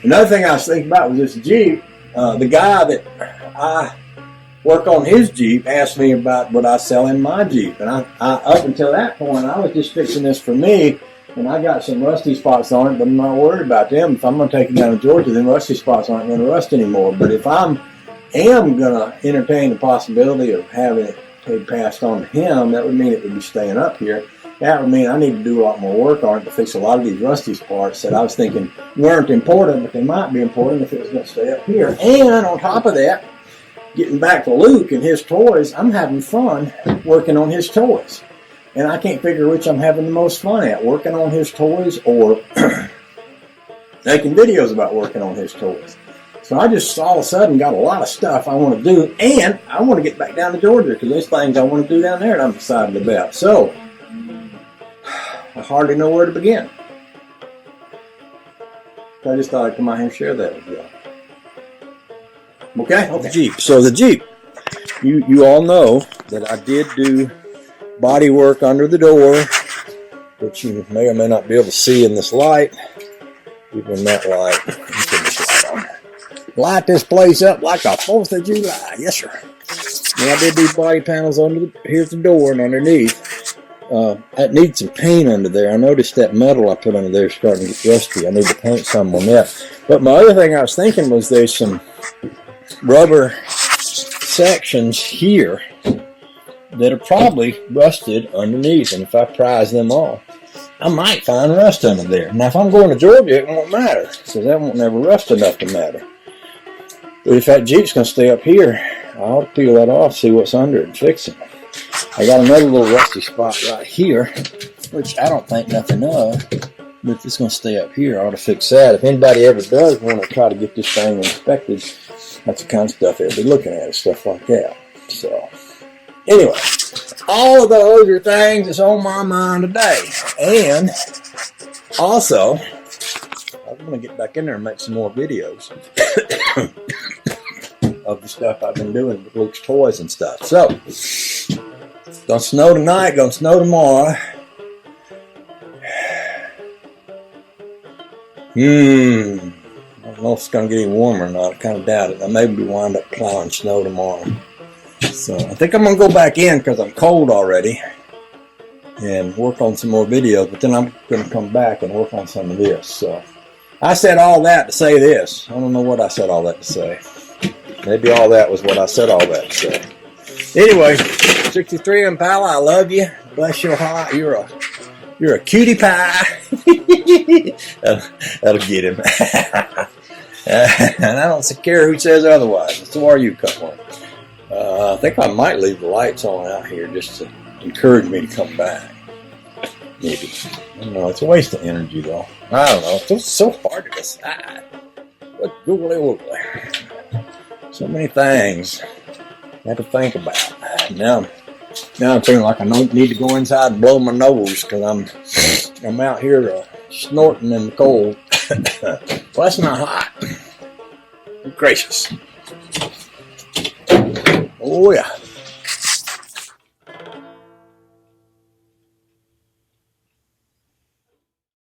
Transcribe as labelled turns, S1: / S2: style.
S1: Another thing I was thinking about was this Jeep. The guy that I work on his Jeep asked me about would I sell him my Jeep. And I up until that point, I was just fixing this for me. And I got some rusty spots on it, but I'm not worried about them. If I'm going to take it down to Georgia, then rusty spots aren't going to rust anymore. But if I am going to entertain the possibility of having it passed on to him, that would mean it would be staying up here. That would mean I need to do a lot more work on it to fix a lot of these rusty parts that I was thinking weren't important, but they might be important if it was going to stay up here. And on top of that, getting back to Luke and his toys, I'm having fun working on his toys. And I can't figure which I'm having the most fun at, working on his toys or making videos about working on his toys. So I just all of a sudden got a lot of stuff I want to do, and I want to get back down to Georgia because there's things I want to do down there that I'm excited about. So I hardly know where to begin. I just thought I'd come out here and share that with you. Okay? The Jeep. So the Jeep, you all know that I did do body work under the door, which you may or may not be able to see in this light. Even that light. Let me turn this light on. Light this place up like a 4th of July. Yes, sir. Yeah, I did these body panels under here's the door and underneath. It needs some paint under there. I noticed that metal I put under there is starting to get rusty. I need to paint some on that. But my other thing I was thinking was there's some rubber sections here that are probably rusted underneath, and if I prise them off, I might find rust under there. Now, if I'm going to Georgia, it won't matter, because that won't never rust enough to matter. But if that Jeep's going to stay up here, I ought to peel that off, see what's under it, and fix it. I got another little rusty spot right here, which I don't think nothing of, but if it's going to stay up here, I ought to fix that. If anybody ever does want to try to get this thing inspected, that's the kind of stuff they'll be looking at, stuff like that. So, anyway, all of those are things that's on my mind today. And also, I'm going to get back in there and make some more videos of the stuff I've been doing with Luke's toys and stuff. So, gonna snow tonight, gonna snow tomorrow. I don't know if it's going to get any warmer or not. I kind of doubt it. I may wind up plowing snow tomorrow. So I think I'm going to go back in because I'm cold already and work on some more videos. But then I'm going to come back and work on some of this. So I said all that to say this. I don't know what I said all that to say. Maybe all that was what I said all that to say. Anyway, 63 Impala, I love you. Bless your heart. You're a cutie pie. That'll get him. And I don't care who says otherwise. So are you, couple. I think I might leave the lights on out here just to encourage me to come back. Maybe. I don't know. It's a waste of energy, though. I don't know. It's just so hard to decide. What googly woogly. So many things I have to think about. Now I'm feeling like I need to go inside and blow my nose because I'm out here snorting in the cold. Well, that's not hot. Gracious. Oh yeah.